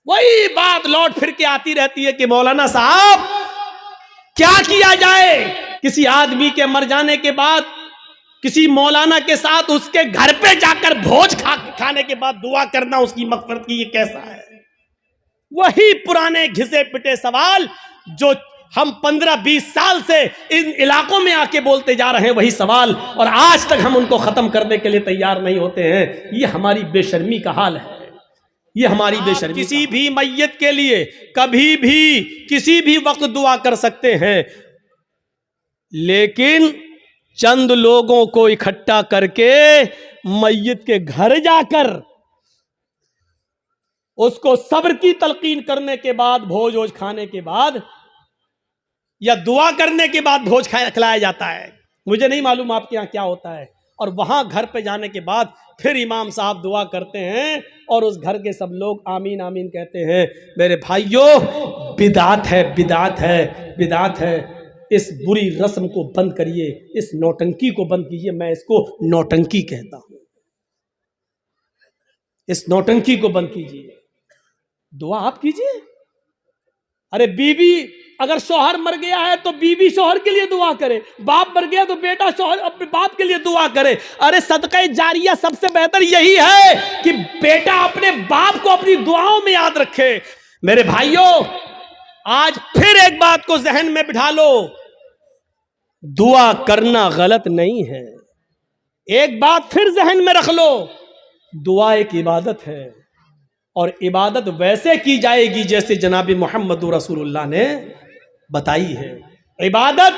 वही बात लौट फिर के आती रहती है कि मौलाना साहब क्या किया जाए। किसी आदमी के मर जाने के बाद किसी मौलाना के साथ उसके घर पे जाकर भोज खाने के बाद दुआ करना उसकी मग़फ़िरत की, ये कैसा है। वही पुराने घिसे पिटे सवाल जो हम 15-20 साल से इन इलाकों में आके बोलते जा रहे हैं, वही सवाल, और आज तक हम उनको खत्म करने के लिए तैयार नहीं होते हैं। ये हमारी बेशर्मी का हाल है, ये हमारी बेशर्मी। किसी भी मैयत के लिए कभी भी किसी भी वक्त दुआ कर सकते हैं, लेकिन चंद लोगों को इकट्ठा करके मैयत के घर जाकर उसको सब्र की तलकीन करने के बाद, भोज वोज खाने के बाद या दुआ करने के बाद भोज खिलाया जाता है। मुझे नहीं मालूम आपके यहाँ क्या होता है। और वहां घर पे जाने के बाद फिर इमाम साहब दुआ करते हैं और उस घर के सब लोग आमीन आमीन कहते हैं। मेरे भाइयों, बिदात है, बिदात है, बिदात है। इस बुरी रस्म को बंद करिए, इस नौटंकी को बंद कीजिए। मैं इसको नौटंकी कहता हूं। इस नौटंकी को बंद कीजिए, दुआ आप कीजिए। अरे बीवी, अगर शौहर मर गया है तो बीवी शौहर के लिए दुआ करे, बाप मर गया तो बेटा शौहर अपने बाप के लिए दुआ करे। अरे सदका जारिया सबसे बेहतर यही है कि बेटा अपने बाप को अपनी दुआओं में याद रखे। मेरे भाइयों, आज फिर एक बात को जहन में बिठा लो, दुआ करना गलत नहीं है। एक बात फिर जहन में रख लो, दुआ एक इबादत है और इबादत वैसे की जाएगी जैसे जनाब मोहम्मद रसूलुल्लाह ने बताई है। इबादत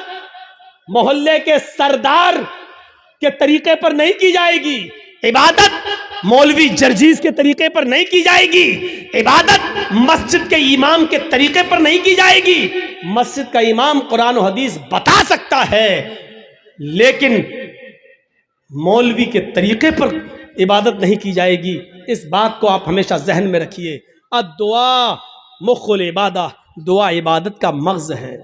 मोहल्ले के सरदार के तरीके पर नहीं की जाएगी, इबादत मौलवी जर्जीज के तरीके पर नहीं की जाएगी, इबादत मस्जिद के इमाम के तरीके पर नहीं की जाएगी। मस्जिद का इमाम कुरान और हदीस बता सकता है, लेकिन मौलवी के तरीके पर इबादत नहीं की जाएगी। इस बात को आप हमेशा जहन में रखिए। दुआ मुख्कुल इबादा, दुआ इबादत का मग़ज़ है।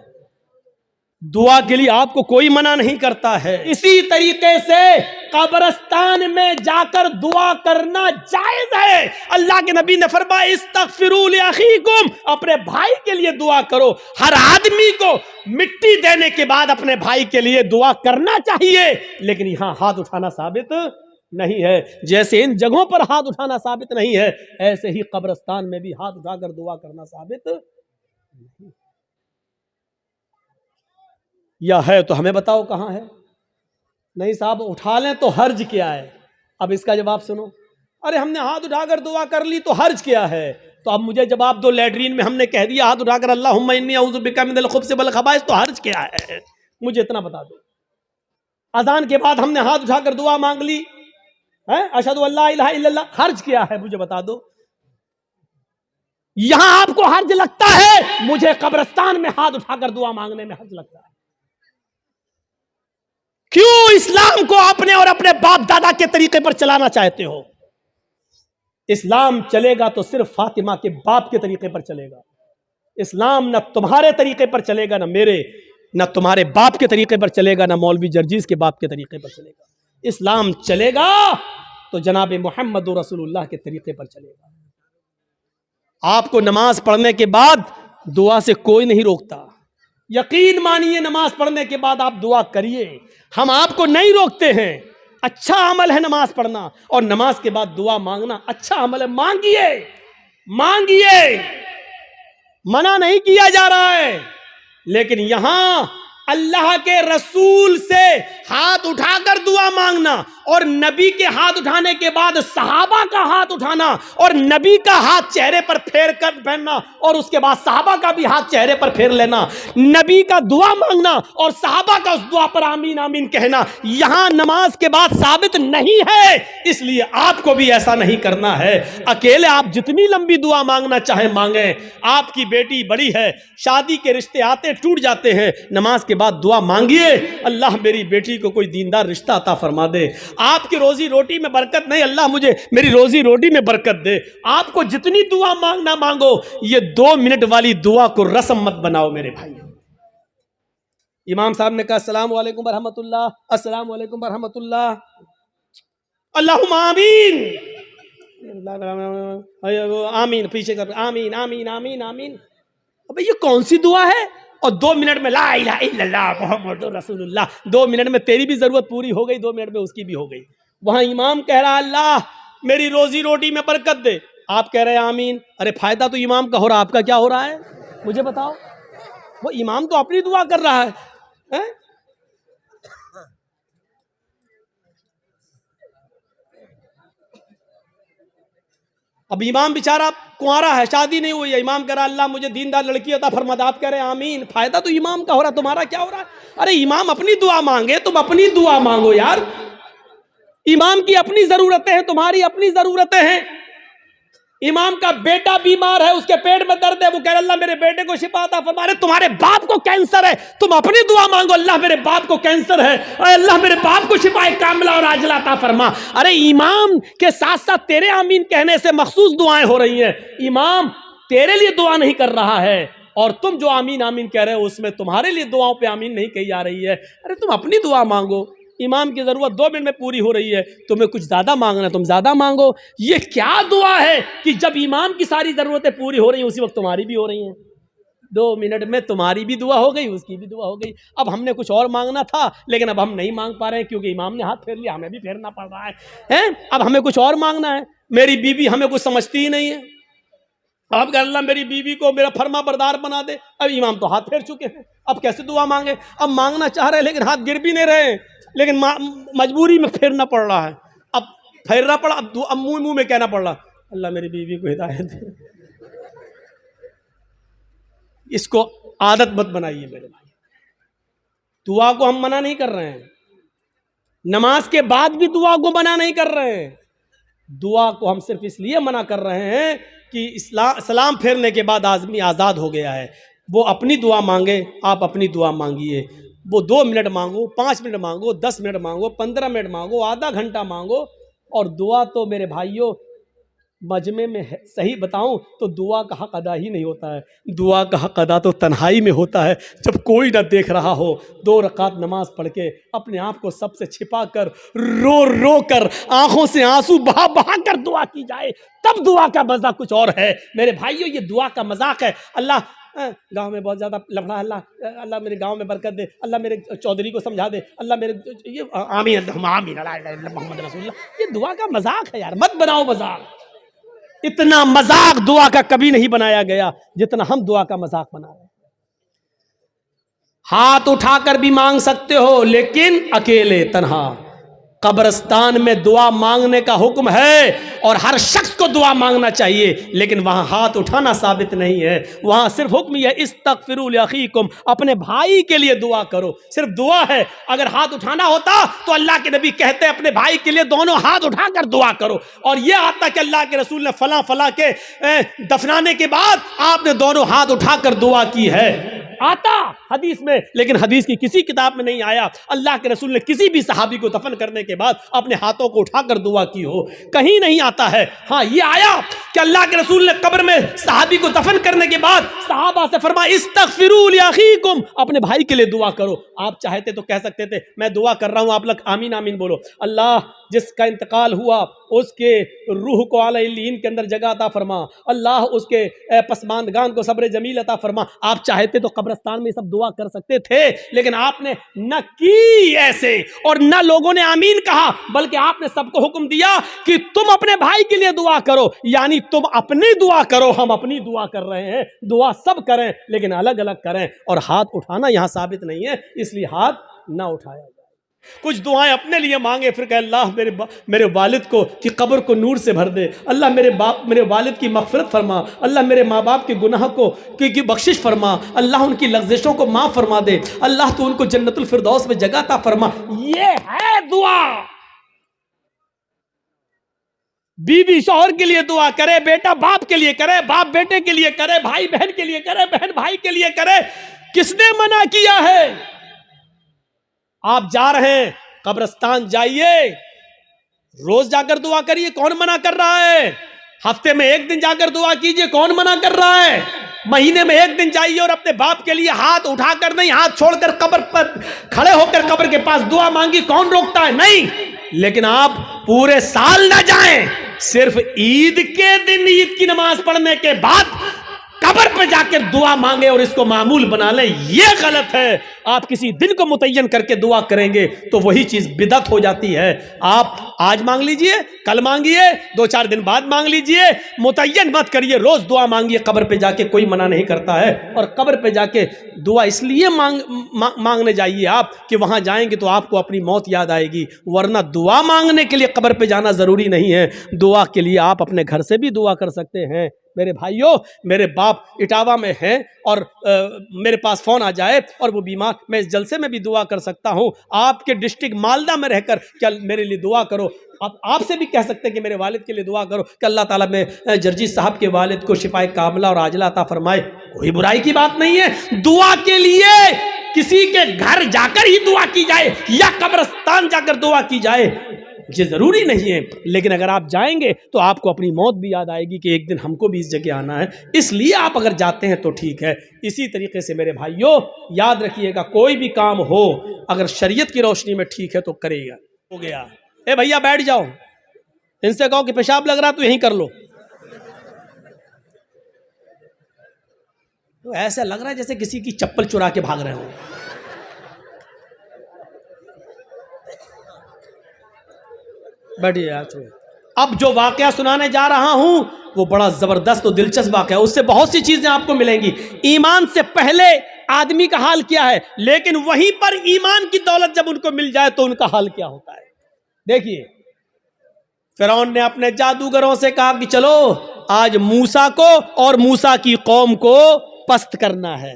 दुआ के लिए आपको कोई मना नहीं करता है। इसी तरीके से कब्रिस्तान में जाकर दुआ करना जायज है। अल्लाह के नबी ने फरमाया इस्तग़फ़िरू लिअख़ीकुम, अपने भाई के लिए दुआ करो। हर आदमी को मिट्टी देने के बाद अपने भाई के लिए दुआ करना चाहिए, लेकिन यहां हाथ उठाना साबित नहीं है। जैसे इन जगहों पर हाथ उठाना साबित नहीं है, ऐसे ही कब्रिस्तान में भी हाथ उठाकर दुआ करना साबित नहीं। या है तो हमें बताओ कहां है। नहीं साहब, उठा लें तो हर्ज क्या है। अब इसका जवाब सुनो। अरे हमने हाथ उठाकर दुआ कर ली तो हर्ज क्या है। तो अब मुझे जवाब दो, लैट्रीन में हमने कह दिया हाथ उठाकर अल्लाहुम्मा इन्नी अऊज़ु बिका मिनल खुब्ज़ि वल खबाइस, तो हर्ज क्या है। मुझे इतना बता दो। अजान के बाद हमने हाथ उठाकर दुआ मांग ली है, अशहदु अल्ला इलाहा इल्लल्लाह, हर्ज क्या है मुझे बता दो। यहां आपको हर्ज लगता है, मुझे कब्रिस्तान में हाथ उठाकर दुआ मांगने में हर्ज लगता है। क्यों इस्लाम को अपने और अपने बाप दादा के तरीके पर चलाना चाहते हो। इस्लाम चलेगा तो सिर्फ फातिमा के बाप के तरीके पर चलेगा। इस्लाम न तुम्हारे तरीके पर चलेगा, न मेरे, न तुम्हारे बाप के तरीके पर चलेगा, न मौलवी जर्जीज के बाप के तरीके पर चलेगा। इस्लाम चलेगा तो जनाब मोहम्मद रसूलुल्लाह के तरीके पर चलेगा। आपको नमाज पढ़ने के बाद दुआ से कोई नहीं रोकता। यकीन मानिए, नमाज पढ़ने के बाद आप दुआ करिए, हम आपको नहीं रोकते हैं। अच्छा अमल है नमाज पढ़ना और नमाज के बाद दुआ मांगना अच्छा अमल है। मांगिए, मांगिए, मना नहीं किया जा रहा है। लेकिन यहां अल्लाह के रसूल से हाथ उठाकर दुआ मांगना और नबी के हाथ उठाने के बाद सहाबा का हाथ उठाना और नबी का हाथ चेहरे पर फेर कर पहनना और उसके बाद सहाबा का भी हाथ चेहरे पर फेर लेना, नबी का दुआ मांगना और सहाबा का उस दुआ पर आमीन आमीन कहना, यहां नमाज के बाद साबित नहीं है। इसलिए आपको भी ऐसा नहीं करना है। अकेले आप जितनी लंबी दुआ मांगना चाहे मांगे। आपकी बेटी बड़ी है, शादी के रिश्ते आते टूट जाते हैं, नमाज के बाद दुआ मांगिए, अल्लाह मेरी बेटी को कोई दीनदार रिश्ता अता फरमा दे। आपकी रोजी रोटी में बरकत नहीं, अल्लाह मुझे मेरी रोजी रोटी में बरकत दे। आपको जितनी दुआ मांगना मांगो, ये 2 मिनट वाली दुआ को रस्म मत बनाओ मेरे भाई। इमाम साहब ने कहा अस्सलाम वालेकुम बरहमतुल्लाह, अस्सलाम वालेकुम बरहमतुल्लाह, अल्लाहुम्मा आमीन। आमीन, पीछे कर आमीन आमीन आमीन आमीन। अबे ये कौन सी दुआ है? और 2 मिनट में ला इलाहा इल्लल्लाह मुहम्मदुर रसूलुल्लाह, 2 मिनट में तेरी भी जरूरत पूरी हो गई, 2 मिनट में उसकी भी हो गई। वहां इमाम कह रहा अल्लाह मेरी रोजी रोटी में बरकत दे, आप कह रहे हैं आमीन। अरे फायदा तो इमाम का हो रहा, आपका क्या हो रहा है मुझे बताओ? वो इमाम तो अपनी दुआ कर रहा है? अब इमाम बेचारा कुंवारा है, शादी नहीं हुई है, इमाम कह रहा अल्लाह मुझे दीनदार लड़की अता फरमा दे, आप कह रहे हैं आमीन। फायदा तो इमाम का हो रहा, तुम्हारा क्या हो रहा है? अरे इमाम अपनी दुआ मांगे, तुम अपनी दुआ मांगो यार। इमाम की अपनी जरूरतें हैं, तुम्हारी अपनी जरूरतें हैं। इमाम का बेटा बीमार है, उसके पेट में दर्द है, वो कह रहा अल्लाह मेरे बेटे को शिफा अता फरमा। रहे तुम्हारे बाप को कैंसर है, तुम अपनी दुआ मांगो अल्लाह मेरे बाप को कैंसर है, अल्लाह मेरे बाप को शिफाए कामिला और आजिला अता फरमा। अरे इमाम के साथ साथ तेरे आमीन कहने से मखसूस दुआएं हो रही हैं। इमाम तेरे लिए दुआ नहीं कर रहा है और तुम जो आमीन आमीन कह रहे हो उसमें तुम्हारे लिए दुआओं पे आमीन नहीं कही जा रही है। अरे तुम अपनी दुआ मांगो, इमाम की जरूरत 2 मिनट में पूरी हो रही है, तुम्हें कुछ ज्यादा मांगना है तुम ज्यादा मांगो। ये क्या दुआ है कि जब इमाम की सारी जरूरतें पूरी हो रही हैं उसी वक्त तुम्हारी भी हो रही हैं। 2 मिनट में तुम्हारी भी दुआ हो गई, उसकी भी दुआ हो गई। अब हमने कुछ और मांगना था लेकिन अब हम नहीं मांग पा रहे हैं क्योंकि इमाम ने हाथ फेर लिया, हमें भी फेरना पड़ रहा है। अब हमें कुछ और मांगना है, मेरी बीवी हमें कुछ समझती ही नहीं है। अब अल्लाह मेरी बीवी को मेरा फर्मा बरदार बना दे, अब इमाम तो हाथ फेर चुके हैं, अब कैसे दुआ मांगे? अब मांगना चाह रहे हैं लेकिन हाथ गिर भी नहीं रहे हैं, लेकिन मजबूरी में फेरना पड़ रहा है। अब फेरना पड़ा, अब मुंह में कहना पड़ रहा अल्लाह मेरी बीवी को हिदायत दे। इसको आदत मत बनाइए मेरे भाई। दुआ को हम मना नहीं कर रहे हैं, नमाज के बाद भी दुआ को मना नहीं कर रहे हैं। दुआ को हम सिर्फ इसलिए मना कर रहे हैं कि सलाम फेरने के बाद आदमी आज़ाद हो गया है। वो अपनी दुआ मांगे, आप अपनी दुआ मांगिए। वो 2 मिनट मांगो, 5 मिनट मांगो, 10 मिनट मांगो, 15 मिनट मांगो, आधा घंटा मांगो। और दुआ तो मेरे भाइयों मजमे में है, सही बताऊं तो दुआ का हक अदा ही नहीं होता है। दुआ का हक अदा तो तन्हाई में होता है, जब कोई ना देख रहा हो, 2 रकात नमाज पढ़ के अपने आप को सबसे छिपा कर रो रो कर आंखों से आंसू बहा बहा कर दुआ की जाए, तब दुआ का मजा कुछ और है मेरे भाइयों। ये दुआ का मजाक है। अल्लाह गांव में बहुत ज़्यादा लफड़ा, अल्लाह मेरे गांव में बरकत दे, अल्लाह मेरे चौधरी को समझा दे, अल्लाह मेरे ये आमीन आमीन मोहम्मद रसूलुल्लाह। ये दुआ का मजाक है यार, मत बनाओ मजाक। इतना मजाक दुआ का कभी नहीं बनाया गया जितना हम दुआ का मजाक बना रहे हैं। हाथ उठाकर भी मांग सकते हो लेकिन अकेले तन्हा। कब्रिस्तान में दुआ मांगने का हुक्म है और हर शख्स को दुआ मांगना चाहिए, लेकिन वहां हाथ उठाना साबित नहीं है। वहां सिर्फ हुक्म यह इस्तगफिरू लिअखीकुम, अपने भाई के लिए दुआ करो, सिर्फ दुआ है। अगर हाथ उठाना होता तो अल्लाह के नबी कहते अपने भाई के लिए दोनों हाथ उठाकर दुआ करो। और यह आता कि अल्लाह के रसूल ने फला फला के दफनाने के बाद आपने दोनों हाथ उठाकर दुआ की है, आता हदीस में, लेकिन हदीस की किसी किताब में नहीं आया अल्लाह के रसूल ने किसी भी सहाबी को दफन करने के बाद अपने हाथों को उठाकर दुआ की हो, कहीं नहीं आता है। हाँ ये आया कि अल्लाह के रसूल ने कब्र में सहाबी को दफन करने के बाद सहाबा से फरमाया इस्तगफिरू लिअखीकुम, अपने भाई के लिए दुआ करो। आप चाहते तो कह सकते थे मैं दुआ कर रहा हूं, आप लोग आमीन आमीन बोलो, अल्लाह जिसका इंतकाल हुआ उसके रूह को आला इल्लीन के अंदर जगह अता फरमा, अल्लाह उसके पसमानदगान को सब्र जमील अता फरमा। आप चाहते तो कब्रिस्तान में सब दुआ कर सकते थे, लेकिन आपने न की ऐसे और न लोगों ने आमीन कहा, बल्कि आपने सबको हुक्म दिया कि तुम अपने भाई के लिए दुआ करो। यानी तुम अपनी दुआ करो, हम अपनी दुआ कर रहे हैं। दुआ सब करें लेकिन अलग अलग करें, और हाथ उठाना यहां साबित नहीं है, इसलिए हाथ ना उठाया जाए। कुछ दुआएं अपने लिए मांगे, फिर कहे अल्लाह मेरे वालिद को की कब्र को नूर से भर दे, अल्लाह मेरे वालिद की मग़फ़िरत फरमा, अल्लाह मेरे माँ बाप के गुनाह को की बख्शिश फरमा, अल्लाह उनकी लग़्ज़िशों को माफ़ फरमा दे, अल्लाह तो उनको जन्नतुल फिरदौस में जगह अता फरमा। ये है दुआ। बीवी शौहर के लिए दुआ करे, बेटा बाप के लिए करे, बाप बेटे के लिए करे, भाई बहन के लिए करे, बहन भाई के लिए करे। किसने मना किया है? आप जा रहे हैं कब्रिस्तान, जाइए, रोज जाकर दुआ करिए, कौन मना कर रहा है? हफ्ते में 1 दिन जाकर दुआ कीजिए, कौन मना कर रहा है? महीने में 1 दिन जाइए और अपने बाप के लिए हाथ उठाकर नहीं, हाथ छोड़कर कब्र पर खड़े होकर कब्र के पास दुआ मांगी, कौन रोकता है? नहीं। लेकिन आप पूरे साल ना जाएं, सिर्फ ईद के दिन ईद की नमाज पढ़ने के बाद कब्र पे जाकर दुआ मांगे और इसको मामूल बना लें, यह गलत है। आप किसी दिन को मुतय्यन करके दुआ करेंगे तो वही चीज बिदअत हो जाती है। आप आज मांग लीजिए, कल मांगिए, 2-4 दिन बाद मांग लीजिए, मुतय्यन मत करिए, रोज दुआ मांगिए कब्र पे जाके, कोई मना नहीं करता है। और कब्र पे जाके दुआ इसलिए मांगने जाइए आप कि वहां जाएंगे तो आपको अपनी मौत याद आएगी, वरना दुआ मांगने के लिए कब्र पे जाना जरूरी नहीं है। दुआ के लिए आप अपने घर से भी दुआ कर सकते हैं। मेरे भाइयों, मेरे बाप इटावा में हैं और मेरे पास फ़ोन आ जाए और वो बीमार, मैं इस जलसे में भी दुआ कर सकता हूँ। आपके डिस्ट्रिक्ट मालदा में रहकर क्या मेरे लिए दुआ करो। आप आपसे भी कह सकते हैं कि मेरे वालिद के लिए दुआ करो कि अल्लाह ताला में जर्जी साहब के वालिद को शिफाए कामला और आजला अता फरमाए। कोई बुराई की बात नहीं है। दुआ के लिए किसी के घर जाकर ही दुआ की जाए या कब्रिस्तान जाकर दुआ की जाए, ये जरूरी नहीं है। लेकिन अगर आप जाएंगे तो आपको अपनी मौत भी याद आएगी कि एक दिन हमको भी इस जगह आना है, इसलिए आप अगर जाते हैं तो ठीक है। इसी तरीके से मेरे भाइयों याद रखिएगा, कोई भी काम हो अगर शरीयत की रोशनी में ठीक है तो करेगा। हो गया, ए भैया बैठ जाओ, इनसे कहो कि पेशाब लग रहा तो यहीं कर लो। तो ऐसा लग रहा है जैसे किसी की चप्पल चुरा के भाग रहे हो। बैठिए यार। अब जो वाकया सुनाने जा रहा हूं वो बड़ा जबरदस्त और दिलचस्प वाकया है, उससे बहुत सी चीजें आपको मिलेंगी। ईमान से पहले आदमी का हाल क्या है, लेकिन वहीं पर ईमान की दौलत जब उनको मिल जाए तो उनका हाल क्या होता है। देखिए, फिरौन ने अपने जादूगरों से कहा कि चलो आज मूसा को और मूसा की कौम को पस्त करना है।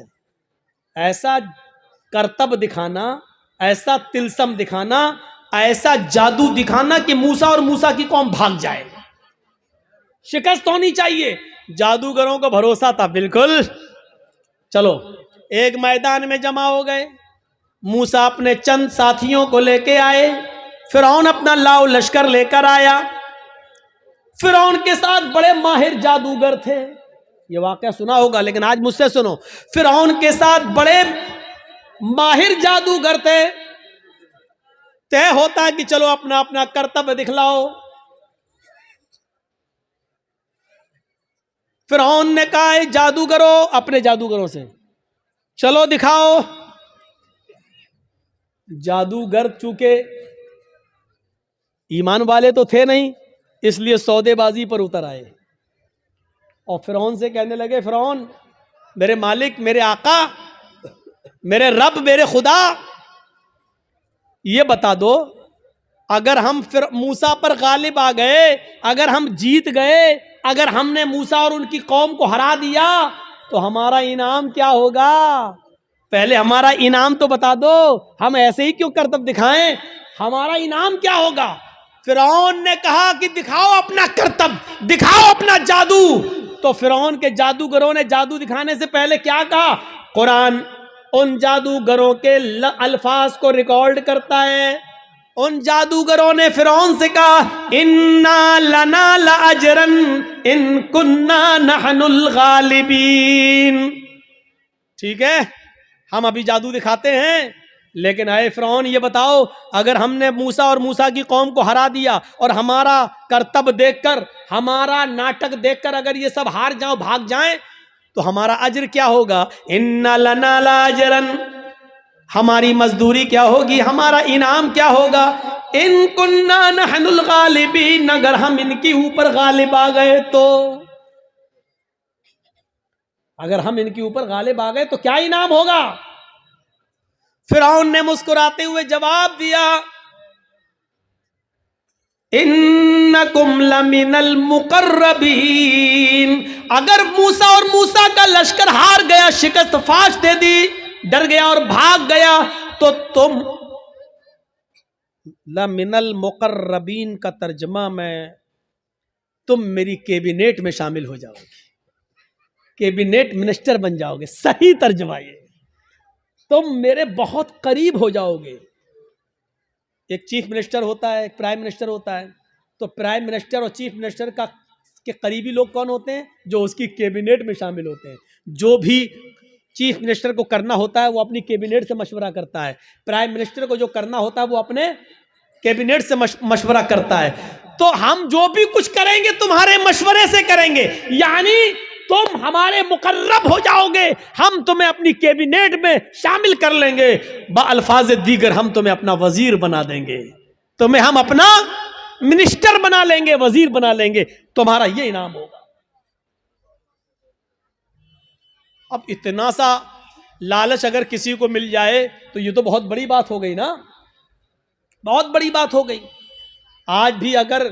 ऐसा करतब दिखाना, ऐसा तिलसम दिखाना, ऐसा जादू दिखाना कि मूसा और मूसा की कौम भाग जाए। शिकस्त होनी चाहिए। जादूगरों को भरोसा था बिल्कुल। चलो एक मैदान में जमा हो गए, मूसा अपने चंद साथियों को लेके आए, फिरौन अपना लाव लश्कर लेकर आया। फिरौन के साथ बड़े माहिर जादूगर थे, ये वाकया सुना होगा लेकिन आज मुझसे सुनो। फिरौन के साथ बड़े माहिर जादूगर थे। तय होता है कि चलो अपना अपना कर्तव्य दिखलाओ। फिरौन ने कहा जादूगरों, अपने जादूगरों से चलो दिखाओ। जादूगर चूंकि ईमान वाले तो थे नहीं, इसलिए सौदेबाजी पर उतर आए और फिरौन से कहने लगे, फिरौन मेरे मालिक, मेरे आका, मेरे रब, मेरे खुदा, ये बता दो अगर हम फिर मूसा पर गालिब आ गए, अगर हम जीत गए, अगर हमने मूसा और उनकी कौम को हरा दिया तो हमारा इनाम क्या होगा। पहले हमारा इनाम तो बता दो, हम ऐसे ही क्यों करतब दिखाएं, हमारा इनाम क्या होगा। फिरौन ने कहा कि दिखाओ अपना करतब, दिखाओ अपना जादू। तो फिरौन के जादूगरों ने जादू दिखाने से पहले क्या कहा। कुरान उन जादूगरों के अल्फाज को रिकॉर्ड करता है। उन जादूगरों ने फिरौन से कहा, इन्ना लना लाजरन इन कुन्ना नहनुल गालिबीन। ठीक है, हम अभी जादू दिखाते हैं, लेकिन आए फिरौन ये बताओ अगर हमने मूसा और मूसा की कौम को हरा दिया और हमारा करतब देखकर, हमारा नाटक देखकर अगर ये सब हार जाओ, भाग जाएं, तो हमारा अज्र क्या होगा। इन्ना लना लाजरन, हमारी मजदूरी क्या होगी, हमारा इनाम क्या होगा। इन कुन्ना नहनुल गालिबीन, अगर हम इनके ऊपर गालिब आ गए तो, अगर हम इनके ऊपर गालिब आ गए तो क्या इनाम होगा। फिरौन ने मुस्कुराते हुए जवाब दिया, इन्नकुम लमिनल मुकर्रबीन, अगर मूसा और मूसा का लश्कर हार गया, शिकस्त फाश दे दी, डर गया और भाग गया, तो तुम लमिनल मुकर्रबीन का तर्जमा में तुम मेरी कैबिनेट में शामिल हो जाओगे, कैबिनेट मिनिस्टर बन जाओगे। सही तर्जमा ये, तुम मेरे बहुत करीब हो जाओगे। एक चीफ मिनिस्टर होता है, एक प्राइम मिनिस्टर होता है, तो प्राइम मिनिस्टर और चीफ मिनिस्टर का के करीबी लोग कौन होते हैं, जो उसकी कैबिनेट में शामिल होते हैं। जो भी चीफ मिनिस्टर को करना होता है वो अपनी कैबिनेट से मशवरा करता है, प्राइम मिनिस्टर को जो करना होता है वो अपने कैबिनेट से मशवरा करता है, तो हम जो भी कुछ करेंगे तुम्हारे मशवरे से करेंगे, यानी तुम हमारे मुकर्रब हो जाओगे, हम तुम्हें अपनी कैबिनेट में शामिल कर लेंगे, बअल्फाज दीगर हम तुम्हें अपना वजीर बना देंगे, तुम्हें हम अपना मिनिस्टर बना लेंगे, वजीर बना लेंगे, तुम्हारा ये इनाम होगा। अब इतना सा लालच अगर किसी को मिल जाए तो ये तो बहुत बड़ी बात हो गई ना, बहुत बड़ी बात हो गई। आज भी अगर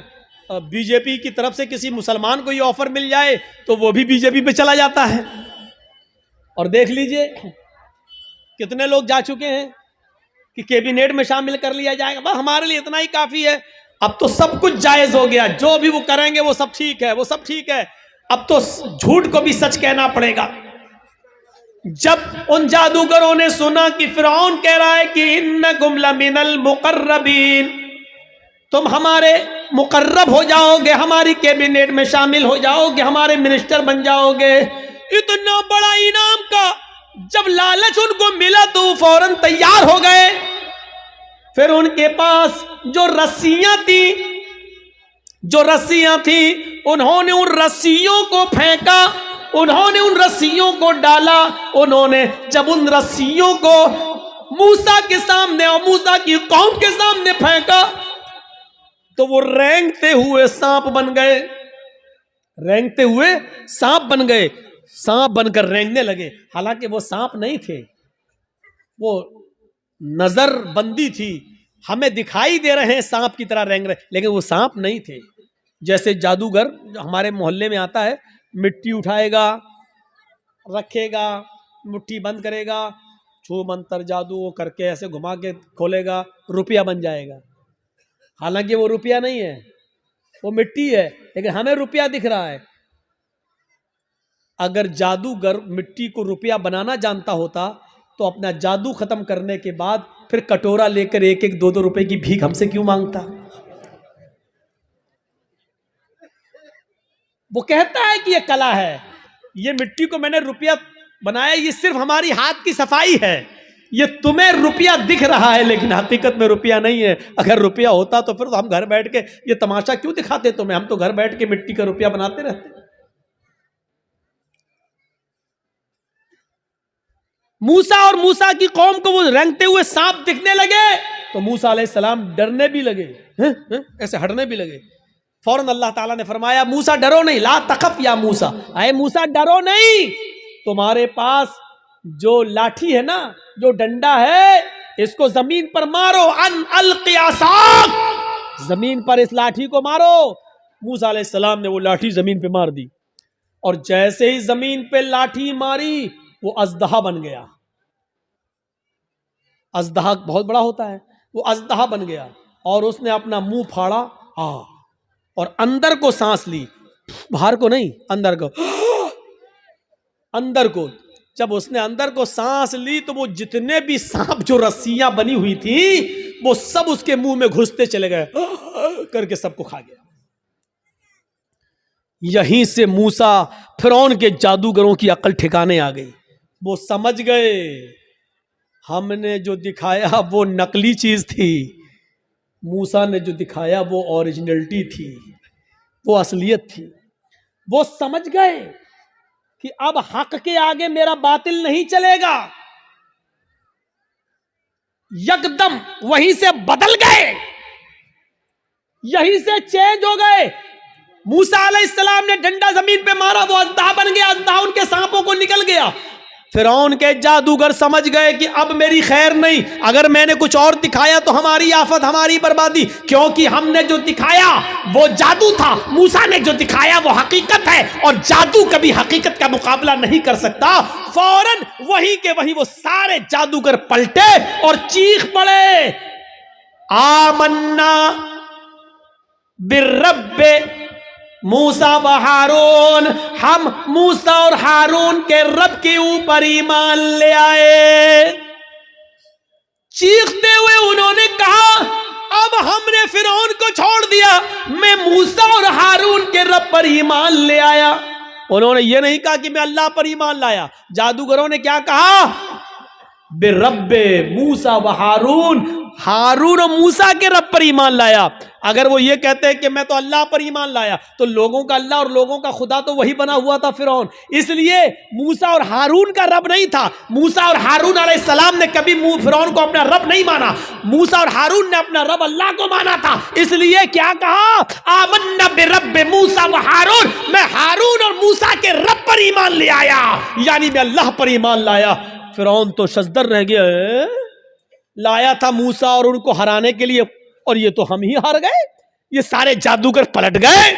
बीजेपी की तरफ से किसी मुसलमान को ये ऑफर मिल जाए तो वो भी बीजेपी पे चला जाता है। और देख लीजिए कितने लोग जा चुके हैं कि कैबिनेट में शामिल कर लिया जाएगा, बस हमारे लिए इतना ही काफी है। अब तो सब कुछ जायज हो गया, जो भी वो करेंगे वो सब ठीक है, वो सब ठीक है। अब तो झूठ को भी सच कहना पड़ेगा। जब उन जादूगरों ने सुना कि फिरौन कह रहा है कि इन्नकुम लमिनल मुकर्रबीन, तुम हमारे मुकर्रब हो जाओगे, हमारी कैबिनेट में शामिल हो जाओगे, हमारे मिनिस्टर बन जाओगे, इतना बड़ा इनाम का जब लालच उनको मिला तो वो फौरन तैयार हो गए। फिर उनके पास जो रस्सियां थी उन्होंने उन रस्सियों को फेंका, उन्होंने उन रस्सियों को डाला, उन्होंने जब उन रस्सियों को मूसा के सामने और मूसा की कौम के सामने फेंका तो वो रेंगते हुए सांप बन गए, रेंगते हुए सांप बन गए, सांप बनकर रेंगने लगे। हालांकि वो सांप नहीं थे, वो नजर बंदी थी, हमें दिखाई दे रहे हैं सांप की तरह रेंग रहे, लेकिन वो सांप नहीं थे। जैसे जादूगर हमारे मोहल्ले में आता है, मिट्टी उठाएगा, रखेगा, मुट्ठी बंद करेगा, छू मंतर जादू वो करके ऐसे घुमा के खोलेगा, रुपया बन जाएगा। हालांकि वो रुपया नहीं है, वो मिट्टी है, लेकिन हमें रुपया दिख रहा है। अगर जादूगर मिट्टी को रुपया बनाना जानता होता तो अपना जादू खत्म करने के बाद फिर कटोरा लेकर 1-1, 2-2 रुपए की भीख हमसे क्यों मांगता? वो कहता है कि ये कला है, ये मिट्टी को मैंने रुपया बनाया, ये सिर्फ हमारी हाथ की सफाई है, ये तुम्हें रुपया दिख रहा है लेकिन हकीकत में रुपया नहीं है। अगर रुपया होता तो फिर तो हम घर बैठ के ये तमाशा क्यों दिखाते तुम्हें, हम तो घर बैठ के मिट्टी का रुपया बनाते रहते। मूसा और मूसा की कौम को वो रेंगते हुए सांप दिखने लगे तो मूसा अलैहिस्सलाम डरने भी लगे, ऐसे हटने भी लगे। फौरन अल्लाह ताला ने फरमाया, मूसा डरो नहीं, ला तखफ या मूसा, अरे मूसा डरो नहीं, तुम्हारे पास जो लाठी है ना, जो डंडा है, इसको जमीन पर मारो, अन अलक़ि असाक, जमीन पर इस लाठी को मारो। मूसा अलैहिस्सलाम ने वो लाठी जमीन पे मार दी और जैसे ही जमीन पे लाठी मारी वो अजदहा बन गया। अजदहा बहुत बड़ा होता है, वो अजदहा बन गया और उसने अपना मुंह फाड़ा और अंदर को सांस ली, बाहर को नहीं, अंदर को, अंदर को। जब उसने अंदर को सांस ली तो वो जितने भी सांप जो रस्सियां बनी हुई थी वो सब उसके मुंह में घुसते चले गए, करके सबको खा गया। यहीं से मूसा फिरौन के जादूगरों की अकल ठिकाने आ गई। वो समझ गए हमने जो दिखाया वो नकली चीज थी, मूसा ने जो दिखाया वो ओरिजिनलिटी थी, वो असलियत थी। वो समझ गए कि अब हक के आगे मेरा बातिल नहीं चलेगा। यकदम वहीं से बदल गए, यहीं से चेंज हो गए। मूसा अलैहिस्सलाम ने डंडा जमीन पे मारा, वो अजदहा बन गया, अजदहा उनके सांपों को निकल गया। फिरौन के जादूगर समझ गए कि अब मेरी खैर नहीं, अगर मैंने कुछ और दिखाया तो हमारी आफत, हमारी बर्बादी, क्योंकि हमने जो दिखाया वो जादू था, मूसा ने जो दिखाया वो हकीकत है और जादू कभी हकीकत का मुकाबला नहीं कर सकता। फौरन वही के वही वो सारे जादूगर पलटे और चीख पड़े, आमन्ना बिर्रब्बे मूसा व हारून, हम मूसा और हारून के रब के ऊपर ईमान ले आए। चीखते हुए उन्होंने कहा, अब हमने फिरौन को छोड़ दिया, मैं मूसा और हारून के रब पर ईमान ले आया। उन्होंने ये नहीं कहा कि मैं अल्लाह पर ईमान लाया। जादूगरों ने क्या कहा, बिरब्बे मूसा व हारून, हारून और मूसा के रब पर ईमान लाया। अगर वो ये कहते हैं कि मैं तो अल्लाह पर ईमान लाया, तो लोगों का अल्लाह और लोगों का खुदा तो वही बना हुआ था फिरौन। इसलिए मूसा और हारून का रब नहीं था। मूसा और हारून अलैहिस्सलाम ने कभी फिरौन को अपना रब नहीं माना। मूसा और हारून ने अपना रब अल्लाह को माना था। इसलिए क्या कहा, आमन्ना बिरब्बि मूसा व हारून, मैं हारून और मूसा के रब पर ईमान ले आया, यानी मैं अल्लाह पर ईमान लाया। फिरौन तो शजदर रह गया, लाया था मूसा और उनको हराने के लिए, और ये तो हम ही हार गए। ये सारे जादूगर पलट गए,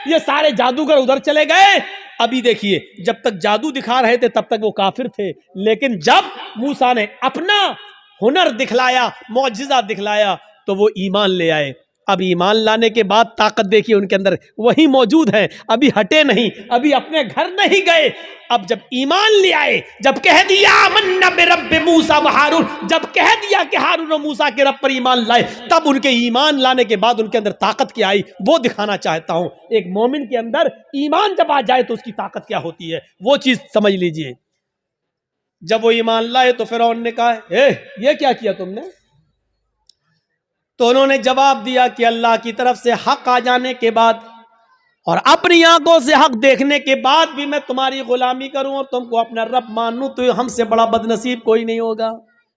ये सारे जादूगर उधर चले गए। अभी देखिए, जब तक जादू दिखा रहे थे तब तक वो काफिर थे, लेकिन जब मूसा ने अपना हुनर दिखलाया, मौजिजा दिखलाया, तो वो ईमान ले आए। अब ईमान लाने के बाद ताकत देखिए उनके अंदर वही मौजूद है, अभी हटे नहीं, अभी अपने घर नहीं गए। अब जब ईमान ले आए, जब कह दिया आमन्ना बिरब्बि मूसा व हारून, जब कह दिया कि हारून और मूसा के रब पर ईमान लाए, तब उनके ईमान लाने के बाद उनके अंदर ताकत क्या आई, वो दिखाना चाहता हूं। एक मोमिन के अंदर ईमान जब आ जाए तो उसकी ताकत क्या होती है, वो चीज समझ लीजिए। जब वो ईमान लाए तो फिरौन ने कहा, ये क्या किया तुमने? तो उन्होंने जवाब दिया कि अल्लाह की तरफ से हक आ जाने के बाद और अपनी आंखों से हक देखने के बाद भी मैं तुम्हारी गुलामी करूं और तुमको अपना रब मानूं, तो हमसे बड़ा बदनसीब कोई नहीं होगा।